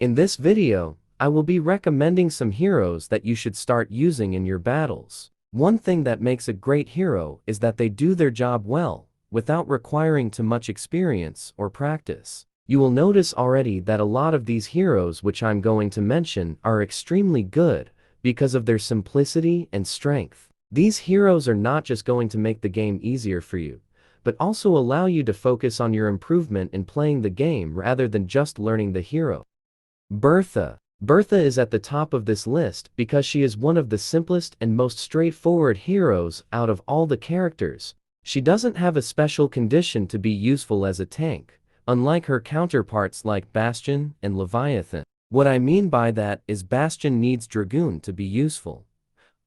In this video, I will be recommending some heroes that you should start using in your battles. One thing that makes a great hero is that they do their job well, without requiring too much experience or practice. You will notice already that a lot of these heroes which I'm going to mention are extremely good because of their simplicity and strength. These heroes are not just going to make the game easier for you, but also allow you to focus on your improvement in playing the game rather than just learning the hero. Bertha. Bertha is at the top of this list because she is one of the simplest and most straightforward heroes out of all the characters. She doesn't have a special condition to be useful as a tank, unlike her counterparts like Bastion and Leviathan. What I mean by that is Bastion needs Dragoon to be useful,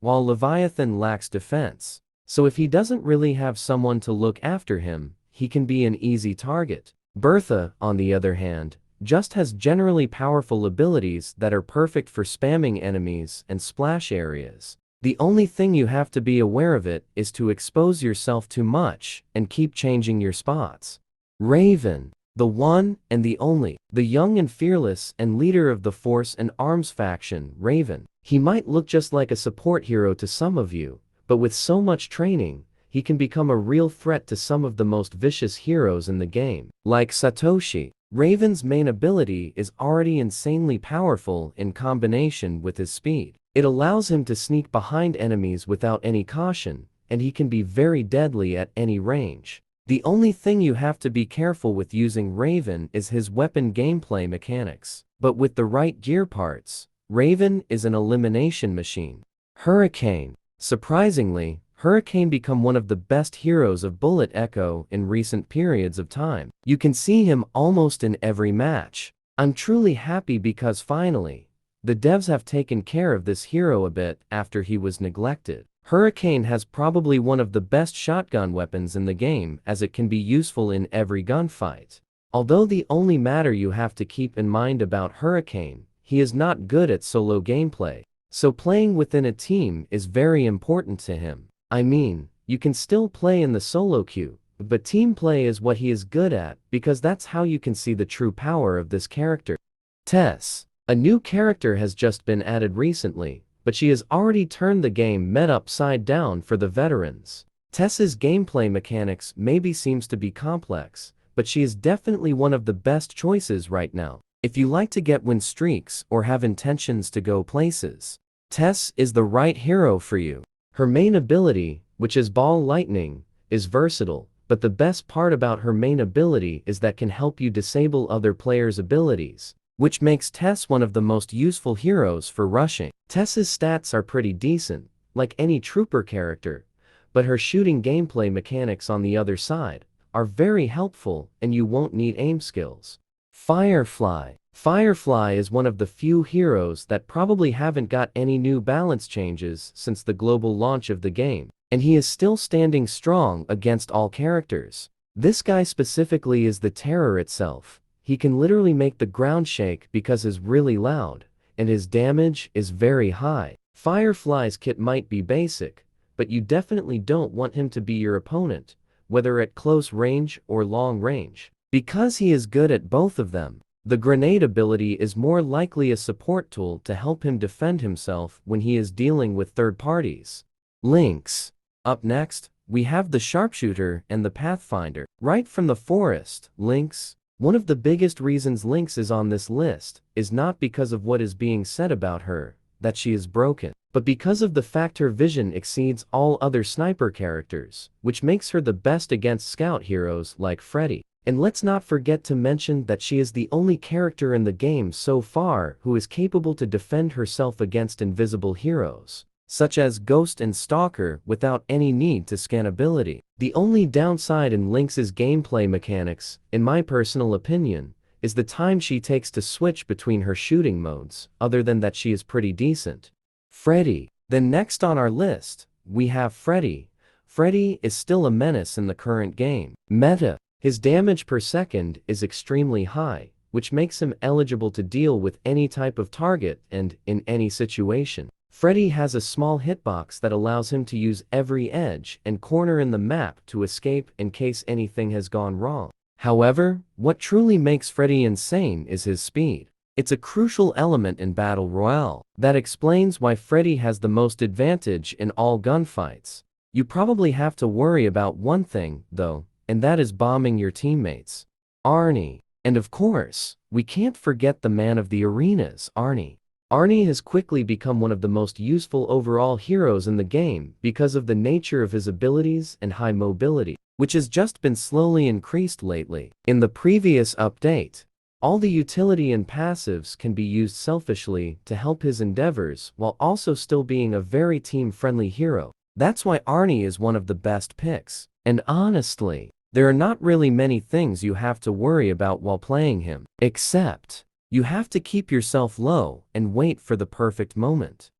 while Leviathan lacks defense. So if he doesn't really have someone to look after him, he can be an easy target. Bertha, on the other hand, just has generally powerful abilities that are perfect for spamming enemies and splash areas. The only thing you have to be aware of it is to expose yourself too much and keep changing your spots. Raven. The one and the only, the young and fearless and leader of the Force and Arms faction, Raven. He might look just like a support hero to some of you, but with so much training, he can become a real threat to some of the most vicious heroes in the game, like Satoshi. Raven's main ability is already insanely powerful in combination with his speed. It allows him to sneak behind enemies without any caution, and he can be very deadly at any range. The only thing you have to be careful with using Raven is his weapon gameplay mechanics. But with the right gear parts, Raven is an elimination machine. Hurricane. Surprisingly, Hurricane become one of the best heroes of Bullet Echo in recent periods of time. You can see him almost in every match. I'm truly happy because finally, the devs have taken care of this hero a bit after he was neglected. Hurricane has probably one of the best shotgun weapons in the game as it can be useful in every gunfight. Although the only matter you have to keep in mind about Hurricane, he is not good at solo gameplay. So playing within a team is very important to him. I mean, you can still play in the solo queue, but team play is what he is good at because that's how you can see the true power of this character. Tess. A new character has just been added recently, but she has already turned the game meta upside down for the veterans. Tess's gameplay mechanics maybe seems to be complex, but she is definitely one of the best choices right now. If you like to get win streaks or have intentions to go places, Tess is the right hero for you. Her main ability, which is Ball Lightning, is versatile, but the best part about her main ability is that can help you disable other players' abilities, which makes Tess one of the most useful heroes for rushing. Tess's stats are pretty decent, like any trooper character, but her shooting gameplay mechanics on the other side are very helpful and you won't need aim skills. Firefly. Firefly is one of the few heroes that probably haven't got any new balance changes since the global launch of the game, and he is still standing strong against all characters. This guy specifically is the terror itself. He can literally make the ground shake because he's really loud, and his damage is very high. Firefly's kit might be basic, but you definitely don't want him to be your opponent, whether at close range or long range, because he is good at both of them. The grenade ability is more likely a support tool to help him defend himself when he is dealing with third parties. Lynx. Up next, we have the sharpshooter and the pathfinder. Right from the forest, Lynx. One of the biggest reasons Lynx is on this list is not because of what is being said about her, that she is broken, but because of the fact her vision exceeds all other sniper characters, which makes her the best against scout heroes like Freddy. And let's not forget to mention that she is the only character in the game so far who is capable to defend herself against invisible heroes, such as Ghost and Stalker, without any need to scan ability. The only downside in Lynx's gameplay mechanics, in my personal opinion, is the time she takes to switch between her shooting modes. Other than that, she is pretty decent. Freddy. Then next on our list, we have Freddy. Freddy is still a menace in the current game meta. His damage per second is extremely high, which makes him eligible to deal with any type of target and in any situation. Freddy has a small hitbox that allows him to use every edge and corner in the map to escape in case anything has gone wrong. However, what truly makes Freddy insane is his speed. It's a crucial element in Battle Royale. That explains why Freddy has the most advantage in all gunfights. You probably have to worry about one thing, though, and that is bombing your teammates. Arnie. And of course, we can't forget the man of the arenas, Arnie. Arnie has quickly become one of the most useful overall heroes in the game because of the nature of his abilities and high mobility, which has just been slowly increased lately. In the previous update, all the utility and passives can be used selfishly to help his endeavors while also still being a very team-friendly hero. That's why Arnie is one of the best picks. And honestly, there are not really many things you have to worry about while playing him, except you have to keep yourself low and wait for the perfect moment.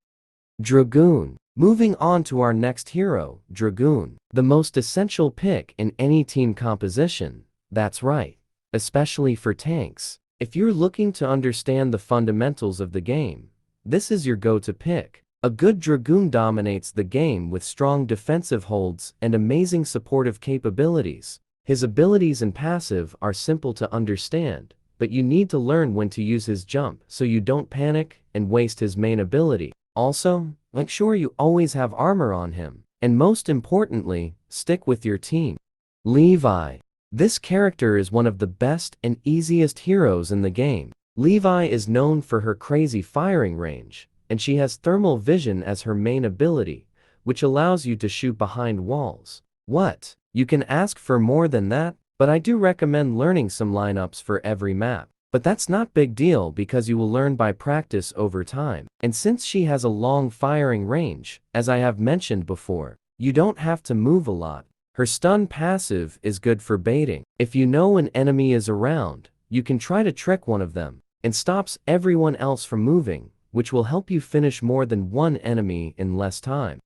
Dragoon. Moving on to our next hero, Dragoon. The most essential pick in any team composition. That's right, especially for tanks. If you're looking to understand the fundamentals of the game, this is your go-to pick. A good Dragoon dominates the game with strong defensive holds and amazing supportive capabilities. His abilities and passive are simple to understand, but you need to learn when to use his jump so you don't panic and waste his main ability. Also, make sure you always have armor on him. And most importantly, stick with your team. Levi. This character is one of the best and easiest heroes in the game. Levi is known for her crazy firing range, and she has thermal vision as her main ability, which allows you to shoot behind walls. What? You can ask for more than that? But I do recommend learning some lineups for every map. But that's not big deal because you will learn by practice over time. And since she has a long firing range, as I have mentioned before, you don't have to move a lot. Her stun passive is good for baiting. If you know an enemy is around, you can try to trick one of them, and stops everyone else from moving, which will help you finish more than one enemy in less time.